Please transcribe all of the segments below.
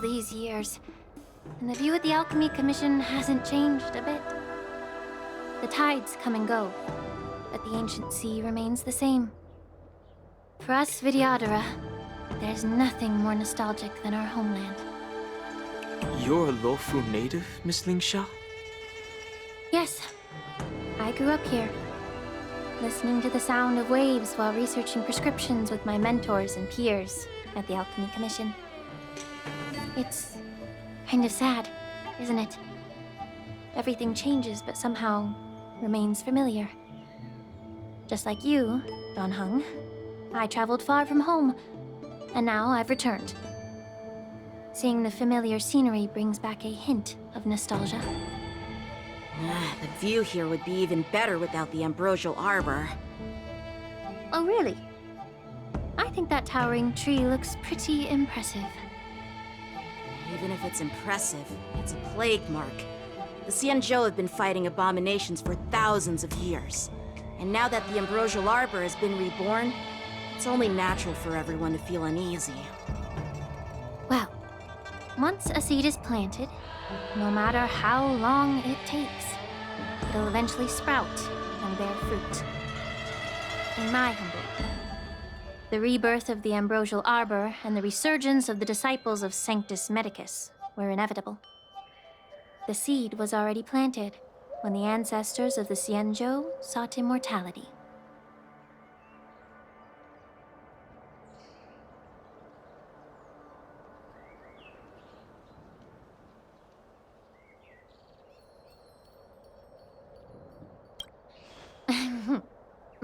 these years, and the view of the Alchemy Commission hasn't changed a bit. The tides come and go, but the ancient sea remains the same. For us Vidyadhara, there's nothing more nostalgic than our homeland. You're a Luofu native, Miss Lingsha? Yes, I grew up here, listening to the sound of waves while researching prescriptions with my mentors and peers at the Alchemy Commission. It's kind of sad, isn't it? Everything changes, but somehow remains familiar. Just like you, Don Hung, I traveled far from home, and now I've returned. Seeing the familiar scenery brings back a hint of nostalgia. The view here would be even better without the ambrosial arbor. Oh, really? I think that towering tree looks pretty impressive. Even if it's impressive, it's a plague mark. The Xianzhou have been fighting abominations for thousands of years. And now that the ambrosial arbor has been reborn, it's only natural for everyone to feel uneasy. Well, once a seed is planted, no matter how long it takes, it'll eventually sprout and bear fruit. In my humble opinion, the rebirth of the ambrosial arbor and the resurgence of the disciples of Sanctus Medicus were inevitable. The seed was already planted when the ancestors of the Xianzhou sought immortality.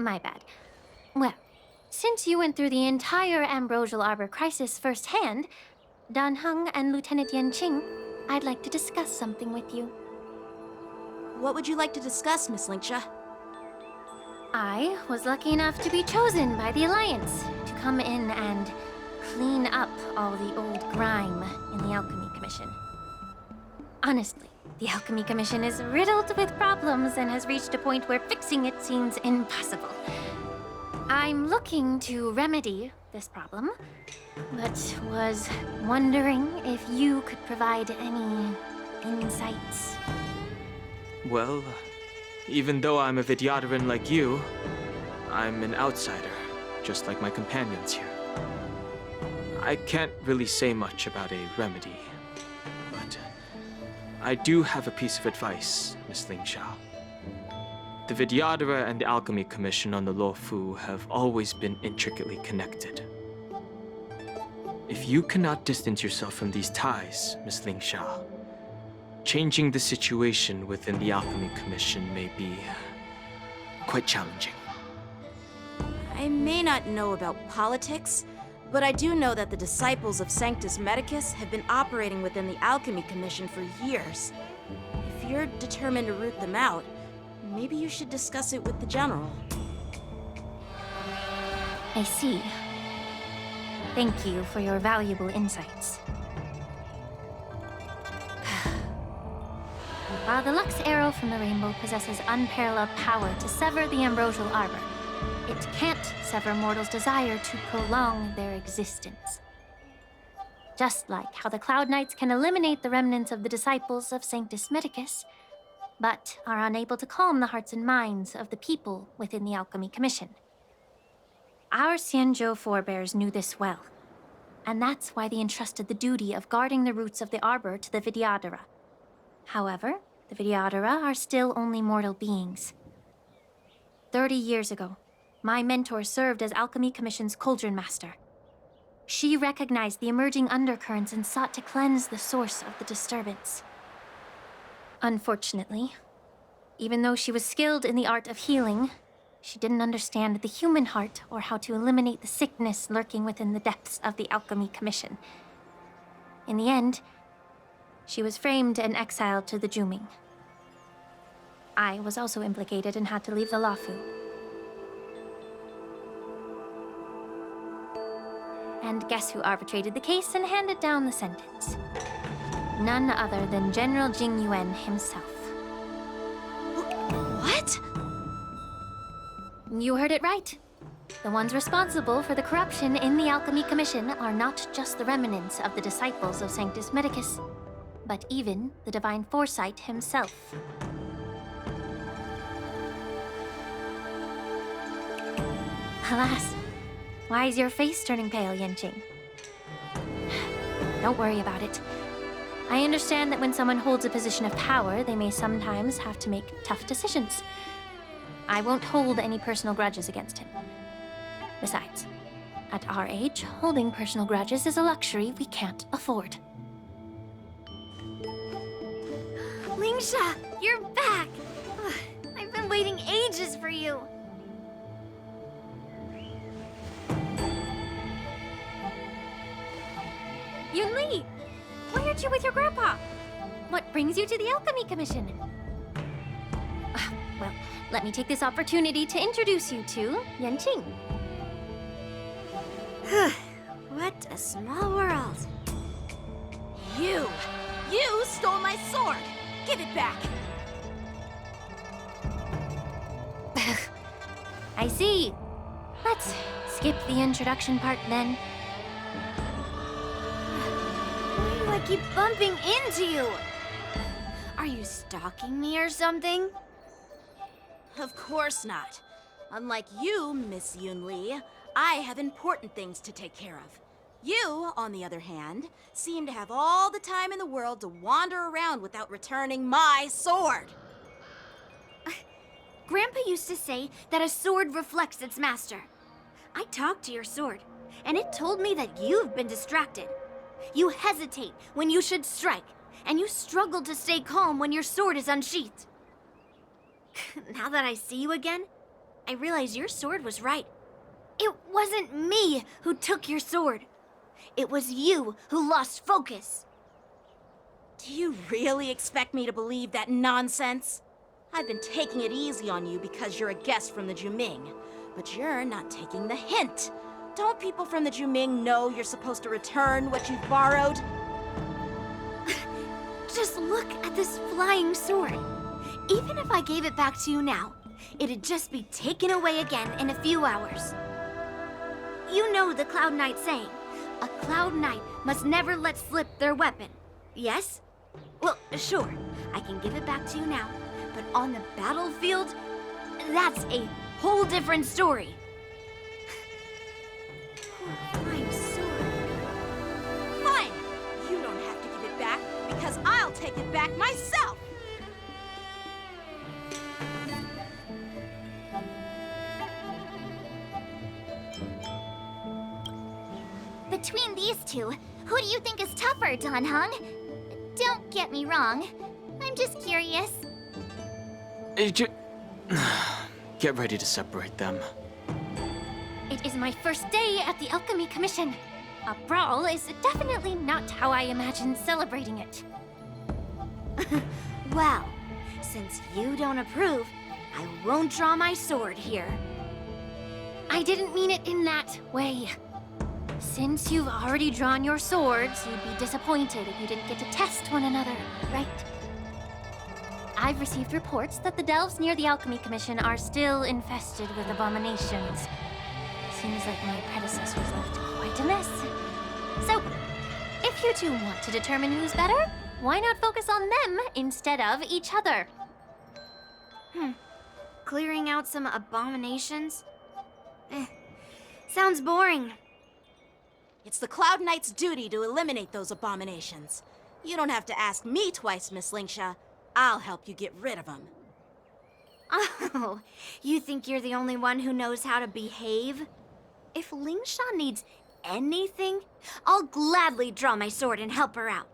My bad. Well, since you went through the entire Ambrosial Arbor crisis firsthand, Dan Heng and Lieutenant Yanqing, I'd like to discuss something with you. What would you like to discuss, Miss Lingsha? I was lucky enough to be chosen by the Alliance to come in and clean up all the old grime in the Alchemy Commission. Honestly, the Alchemy Commission is riddled with problems and has reached a point where fixing it seems impossible. I'm looking to remedy this problem, but was wondering if you could provide any insights. Well, even though I'm a Vidyadharan like you, I'm an outsider, just like my companions here. I can't really say much about a remedy, but I do have a piece of advice, Miss Lingsha. The Vidyadhara and the Alchemy Commission on the Luofu have always been intricately connected. If you cannot distance yourself from these ties, Miss Lingsha, changing the situation within the Alchemy Commission may be quite challenging. I may not know about politics, but I do know that the disciples of Sanctus Medicus have been operating within the Alchemy Commission for years. If you're determined to root them out, maybe you should discuss it with the General. I see. Thank you for your valuable insights. While the Lux Arrow from the Rainbow possesses unparalleled power to sever the Ambrosial Arbor, it can't sever mortals' desire to prolong their existence. Just like how the Cloud Knights can eliminate the remnants of the disciples of Sanctus Medicus, but are unable to calm the hearts and minds of the people within the Alchemy Commission. Our Xianzhou forebears knew this well, and that's why they entrusted the duty of guarding the roots of the Arbor to the Vidyadhara. However, the Vidyadhara are still only mortal beings. 30 years ago, my mentor served as Alchemy Commission's Cauldron Master. She recognized the emerging undercurrents and sought to cleanse the source of the disturbance. Unfortunately, even though she was skilled in the art of healing, she didn't understand the human heart or how to eliminate the sickness lurking within the depths of the Alchemy Commission. In the end, she was framed and exiled to the Juming. I was also implicated and had to leave the Luofu. And guess who arbitrated the case and handed down the sentence? None other than General Jing Yuan himself. What? You heard it right. The ones responsible for the corruption in the Alchemy Commission are not just the remnants of the disciples of Sanctus Medicus, but even the Divine Foresight himself. Alas, why is your face turning pale, Yanqing? Don't worry about it. I understand that when someone holds a position of power, they may sometimes have to make tough decisions. I won't hold any personal grudges against him. Besides, at our age, holding personal grudges is a luxury we can't afford. Lingsha, you're back! Ugh, I've been waiting ages for you. Yunli! Why aren't you with your grandpa? What brings you to the Alchemy Commission? Well, let me take this opportunity to introduce you to Yanqing. What a small world. You stole my sword! Give it back! I see. Let's skip the introduction part then. Why do I keep bumping into you? Are you stalking me or something? Of course not. Unlike you, Miss Yunli, I have important things to take care of. You, on the other hand, seem to have all the time in the world to wander around without returning my sword. Grandpa used to say that a sword reflects its master. I talked to your sword, and it told me that you've been distracted. You hesitate when you should strike, and you struggle to stay calm when your sword is unsheathed. Now that I see you again, I realize your sword was right. It wasn't me who took your sword. It was you who lost focus. Do you really expect me to believe that nonsense? I've been taking it easy on you because you're a guest from the Juming, but you're not taking the hint. Don't people from the Juming know you're supposed to return what you've borrowed? Just look at this flying sword. Even if I gave it back to you now, it'd just be taken away again in a few hours. You know the Cloud Knight saying, a Cloud Knight must never let slip their weapon. Yes? Well, sure, I can give it back to you now, but on the battlefield, that's a whole different story. Poor flying sword. Fine! You don't have to give it back because I'll take it back myself! Between these two, who do you think is tougher, Dan Heng? Don't get me wrong. I'm just curious. Get ready to separate them. It is my first day at the Alchemy Commission. A brawl is definitely not how I imagined celebrating it. Well, since you don't approve, I won't draw my sword here. I didn't mean it in that way. Since you've already drawn your swords, you'd be disappointed if you didn't get to test one another, right? I've received reports that the delves near the Alchemy Commission are still infested with abominations. Seems like my predecessors left quite a mess. So, if you two want to determine who's better, why not focus on them instead of each other? Clearing out some abominations? Sounds boring. It's the Cloud Knight's duty to eliminate those abominations. You don't have to ask me twice, Miss Lingsha. I'll help you get rid of them. Oh, you think you're the only one who knows how to behave? If Lingsha needs anything, I'll gladly draw my sword and help her out.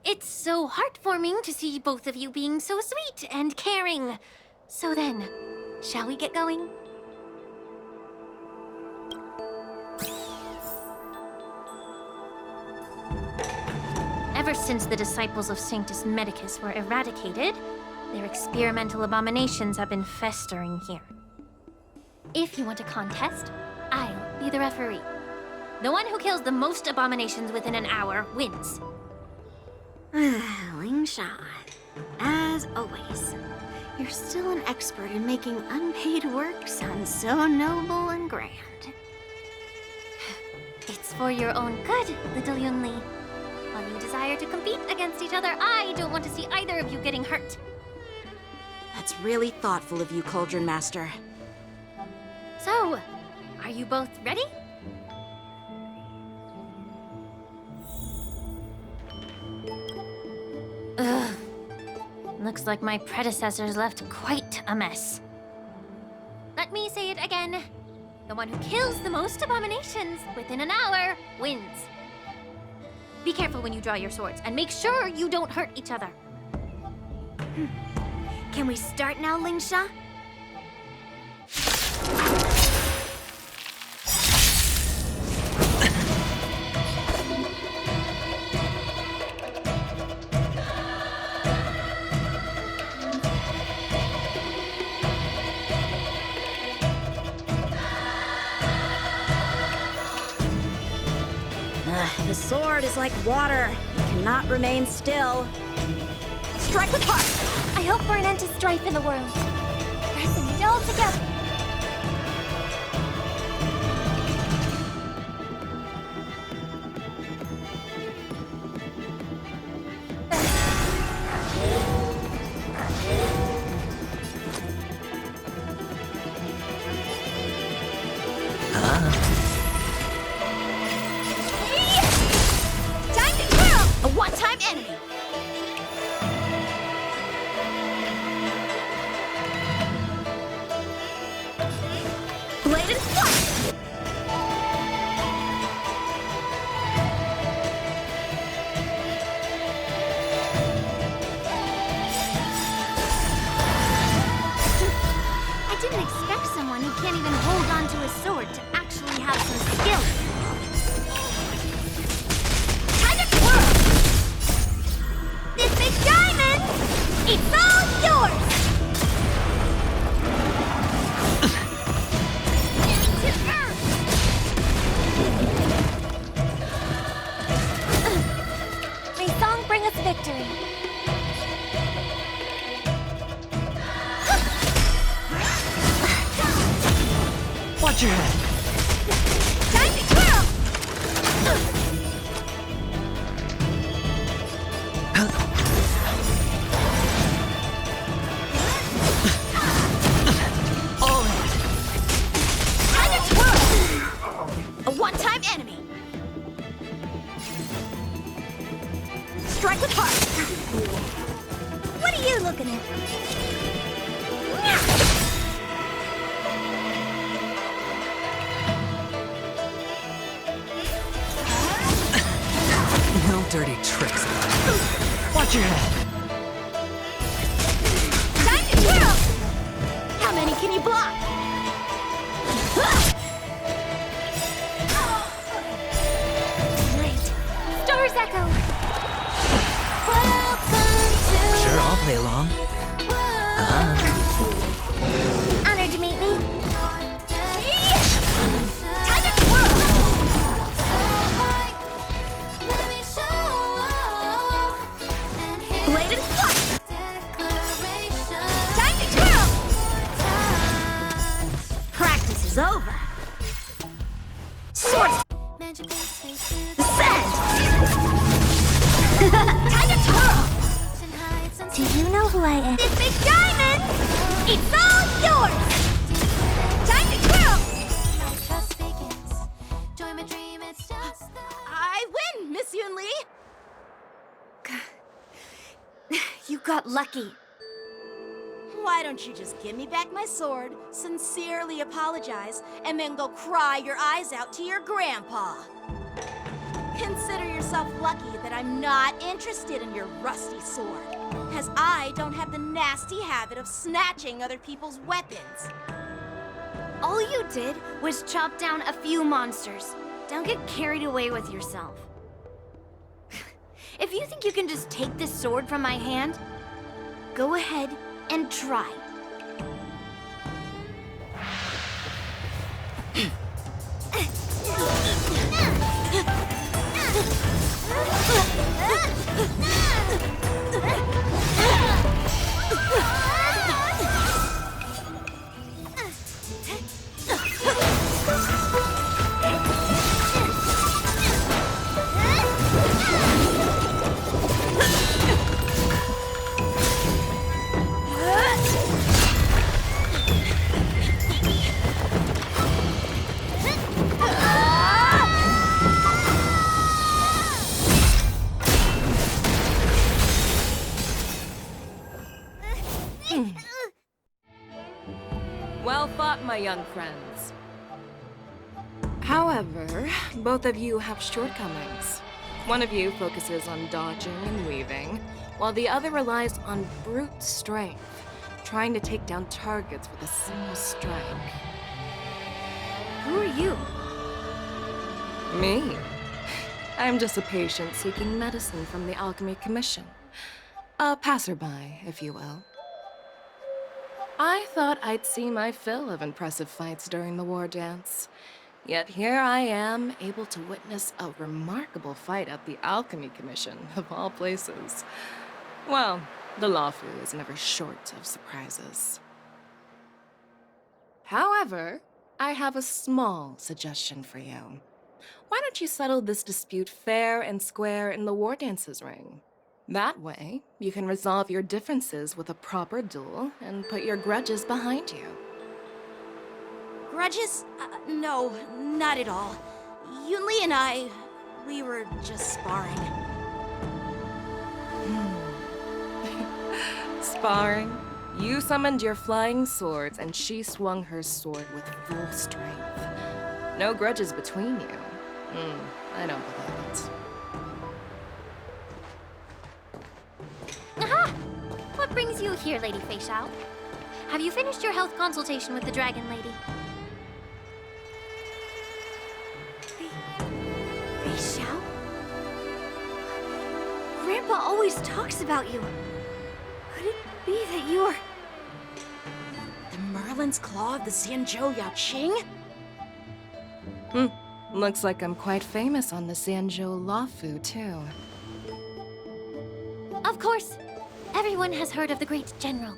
It's so heartwarming to see both of you being so sweet and caring. So then, shall we get going? Ever since the disciples of Sanctus Medicus were eradicated, their experimental abominations have been festering here. If you want a contest, I'll be the referee. The one who kills the most abominations within an hour wins. Lingsha, as always. You're still an expert in making unpaid work sound so noble and grand. It's for your own good, little Yunli. While you desire to compete against each other, I don't want to see either of you getting hurt. That's really thoughtful of you, Cauldron Master. So, are you both ready? Ugh. Looks like my predecessors left quite a mess. Let me say it again. The one who kills the most abominations within an hour wins. Be careful when you draw your swords, and make sure you don't hurt each other. Can we start now, Lingsha? The sword is like water. It cannot remain still. Strike with heart! I hope for an end to strife in the world. Pressing it all together. Time to kill! A one-time enemy! Blade and flight! I didn't expect someone who can't even hold on to a sword to actually have some skill. Time to twirl! This big diamond! It's all yours! To earth! May song bring us victory. Watch your head. Time to twirl! All in. Time to twirl! A one-time enemy! Strike with heart! What are you looking at? No dirty tricks. Watch your head. Time to twirl! How many can you block? Great. Stars echo. Welcome to Sure, I'll play along. Honored to meet me. Time to twirl! Blade and flight! Time to twirl! Practice is over. Sword descend! Time to twirl! Do you know who I am? This big diamond! It's all yours! Time to twirl! I win, Miss Yunli! You got lucky. Why don't you just give me back my sword, sincerely apologize, and then go cry your eyes out to your grandpa? Consider yourself lucky that I'm not interested in your rusty sword, as I don't have the nasty habit of snatching other people's weapons. All you did was chop down a few monsters. Don't get carried away with yourself. If you think you can just take this sword from my hand, go ahead and try. Well fought, my young friends. However, both of you have shortcomings. One of you focuses on dodging and weaving, while the other relies on brute strength, trying to take down targets with a single strike. Who are you? Me? I'm just a patient seeking medicine from the Alchemy Commission. A passerby, if you will. I thought I'd see my fill of impressive fights during the war dance. Yet here I am, able to witness a remarkable fight at the Alchemy Commission, of all places. Well, the Lawfu is never short of surprises. However, I have a small suggestion for you. Why don't you settle this dispute fair and square in the war dance's ring? That way, you can resolve your differences with a proper duel and put your grudges behind you. Grudges? No, not at all. Yunli and we were just sparring. Sparring? You summoned your flying swords, and she swung her sword with full strength. No grudges between you. I don't believe it. Aha! What brings you here, Lady Fei Xiao? Have you finished your health consultation with the Dragon Lady? Fei Xiao? Grandpa always talks about you. Could it be that you're... The Merlin's Claw of the Xianzhou Yaoqing? Looks like I'm quite famous on the Xianzhou Lawfu, too. Of course. Everyone has heard of the great general.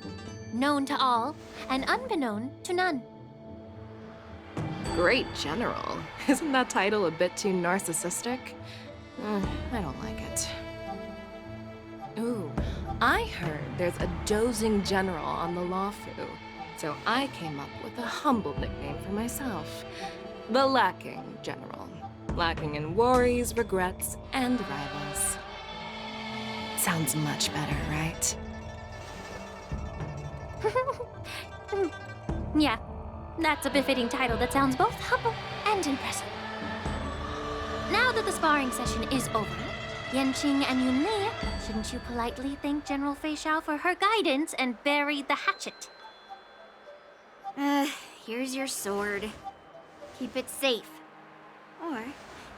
Known to all, and unbeknown to none. Great General? Isn't that title a bit too narcissistic? I don't like it. Ooh, I heard there's a dozing general on the Lawfu, so I came up with a humble nickname for myself. The Lacking General. Lacking in worries, regrets, and rivals. Sounds much better, right? Yeah, that's a befitting title that sounds both humble and impressive. Now that the sparring session is over, Yanqing and Yunli, shouldn't you politely thank General Fei Xiao for her guidance and bury the hatchet? Here's your sword. Keep it safe. Or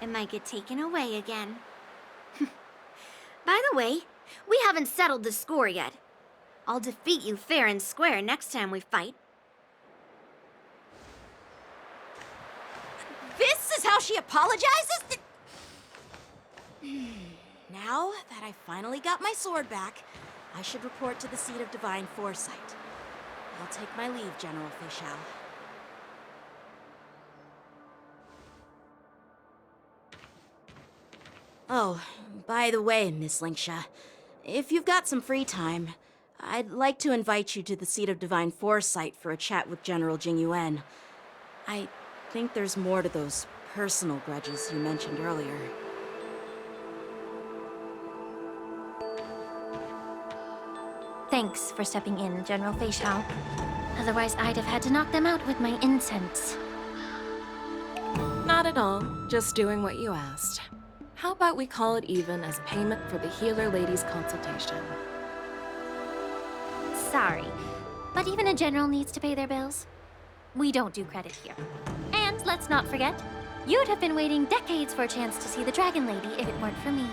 it might get taken away again. By the way, we haven't settled the score yet. I'll defeat you fair and square next time we fight. This is how she apologizes? Now that I finally got my sword back, I should report to the seat of divine foresight. I'll take my leave, General Fei Xiao. Oh, by the way, Miss Linksha, if you've got some free time, I'd like to invite you to the seat of divine foresight for a chat with General Jingyuan. I think there's more to those personal grudges you mentioned earlier. Thanks for stepping in, General Fei Xiao. Otherwise, I'd have had to knock them out with my incense. Not at all. Just doing what you asked. How about we call it even as payment for the healer lady's consultation? Sorry, but even a general needs to pay their bills. We don't do credit here. And let's not forget, you'd have been waiting decades for a chance to see the Dragon Lady if it weren't for me.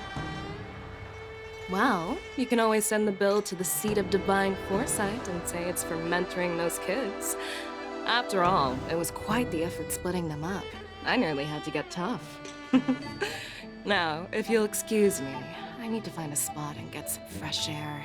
Well, you can always send the bill to the seat of divine foresight and say it's for mentoring those kids. After all, it was quite the effort splitting them up. I nearly had to get tough. Now, if you'll excuse me, I need to find a spot and get some fresh air.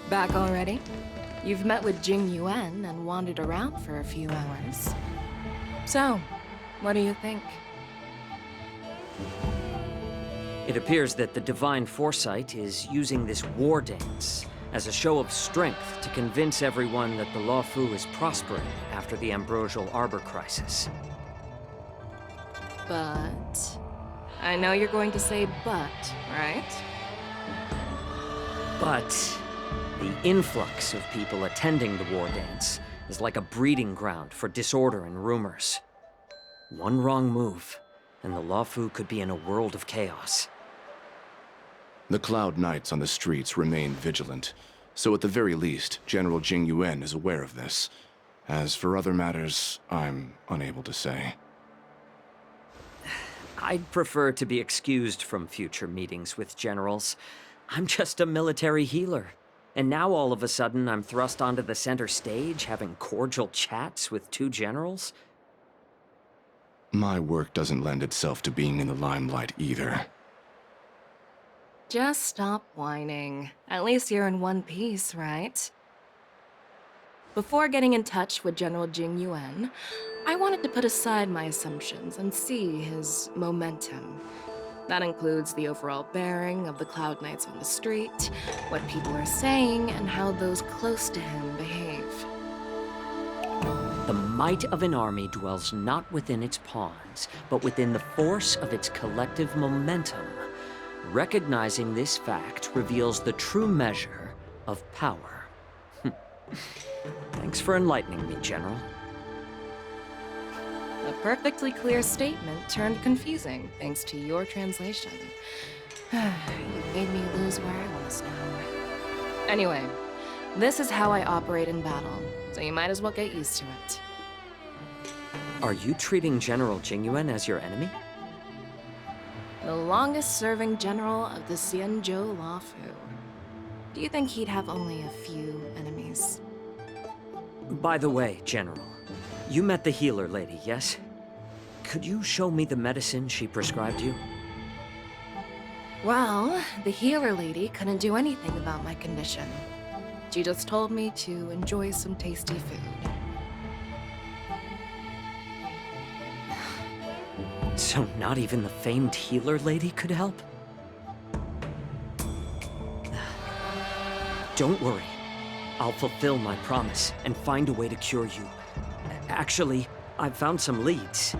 Back already? You've met with Jing Yuan and wandered around for a few hours. So, what do you think? It appears that the Divine Foresight is using this war dance as a show of strength to convince everyone that the Luofu is prospering after the Ambrosial Arbor crisis. But... I know you're going to say but, right? But the influx of people attending the war dance is like a breeding ground for disorder and rumors. One wrong move, and the Luofu could be in a world of chaos. The Cloud Knights on the streets remain vigilant, so at the very least, General Jing Yuan is aware of this. As for other matters, I'm unable to say. I'd prefer to be excused from future meetings with generals. I'm just a military healer. And now all of a sudden I'm thrust onto the center stage having cordial chats with two generals? My work doesn't lend itself to being in the limelight either. Just stop whining. At least you're in one piece, right? Before getting in touch with General Jing Yuan, I wanted to put aside my assumptions and see his momentum. That includes the overall bearing of the Cloud Knights on the street, what people are saying, and how those close to him behave. The might of an army dwells not within its pawns, but within the force of its collective momentum. Recognizing this fact reveals the true measure of power. Thanks for enlightening me, General. A perfectly clear statement turned confusing thanks to your translation. You made me lose where I was now. Anyway, this is how I operate in battle, so you might as well get used to it. Are you treating General Jingyuan as your enemy? The longest-serving general of the Xianzhou Luofu. Do you think he'd have only a few enemies? By the way, General, you met the healer lady, yes? Could you show me the medicine she prescribed you? Well, the healer lady couldn't do anything about my condition. She just told me to enjoy some tasty food. So not even the famed healer lady could help? Don't worry. I'll fulfill my promise and find a way to cure you. Actually, I've found some leads.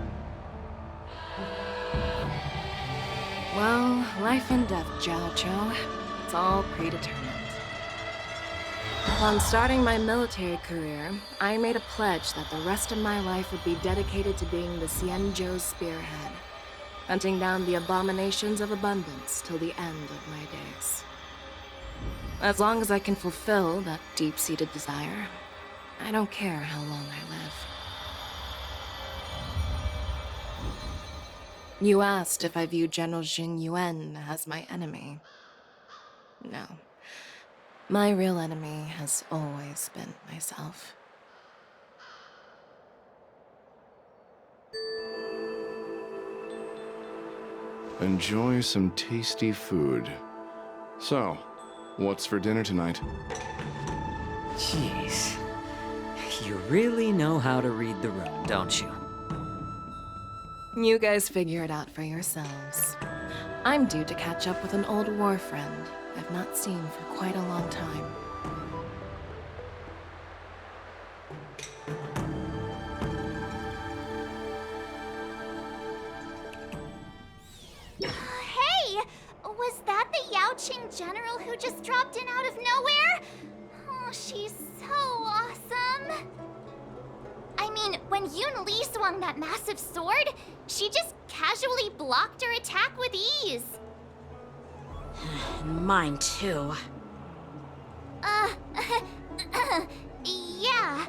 Well, life and death, Jiao Cho. It's all predetermined. Upon starting my military career, I made a pledge that the rest of my life would be dedicated to being the Xianzhou spearhead, hunting down the abominations of abundance till the end of my days. As long as I can fulfill that deep-seated desire, I don't care how long I live. You asked if I view General Jing Yuan as my enemy. No. My real enemy has always been myself. Enjoy some tasty food. So, what's for dinner tonight? Jeez. You really know how to read the room, don't you? You guys figure it out for yourselves. I'm due to catch up with an old war friend I've not seen for quite a long time. Hey! Was that the Yaoqing general who just dropped in out of nowhere? Oh, she's so awesome! I mean, when Yun Li swung that massive sword, she just casually blocked her attack with ease. Mine too. Yeah.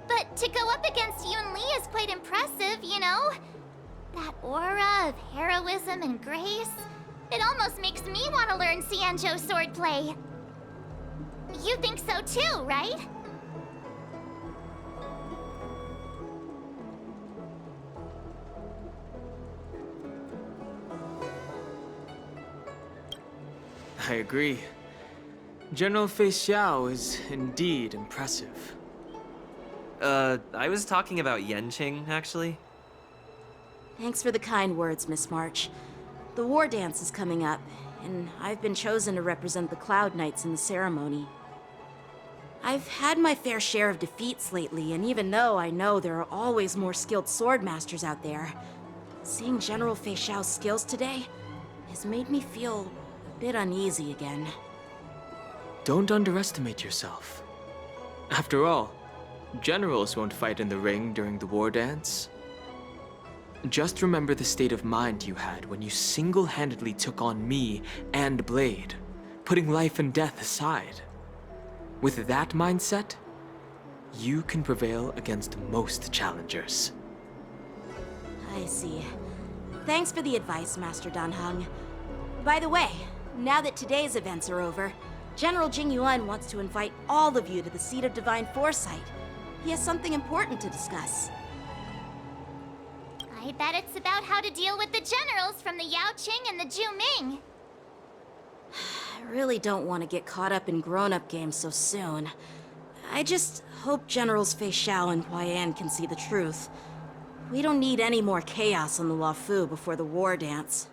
But to go up against Yun Li is quite impressive, you know? That aura of heroism and grace, it almost makes me want to learn Xianzhou swordplay. You think so too, right? I agree. General Fei Xiao is indeed impressive. I was talking about Yenqing, actually. Thanks for the kind words, Miss March. The war dance is coming up, and I've been chosen to represent the Cloud Knights in the ceremony. I've had my fair share of defeats lately, and even though I know there are always more skilled swordmasters out there, seeing General Fei Xiao's skills today has made me feel a bit uneasy again. Don't underestimate yourself. After all, generals won't fight in the ring during the war dance. Just remember the state of mind you had when you single-handedly took on me and Blade, putting life and death aside. With that mindset, you can prevail against most challengers. I see. Thanks for the advice, Master Dan Heng. By the way, now that today's events are over, General Jing Yuan wants to invite all of you to the Seat of Divine Foresight. He has something important to discuss. I bet it's about how to deal with the generals from the Yao Qing and the Zhu Ming. I really don't want to get caught up in grown-up games so soon. I just hope Generals Fei Xiao and Hua Yan can see the truth. We don't need any more chaos on the Luofu before the war dance.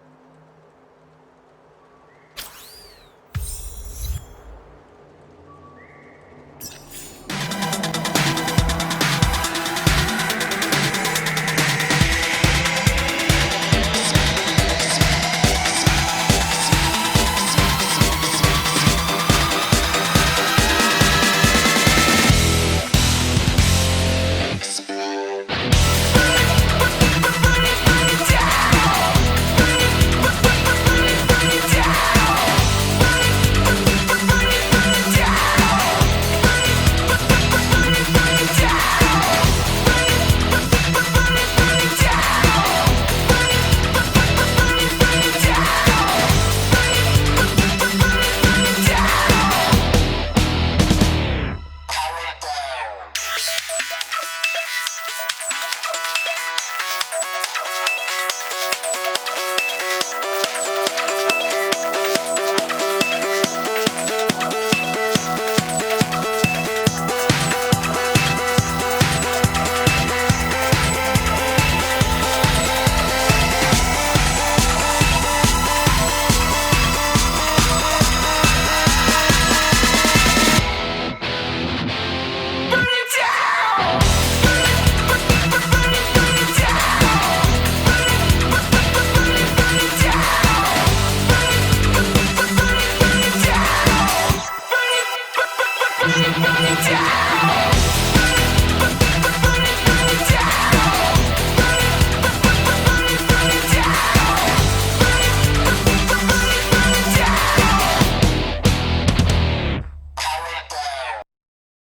Down!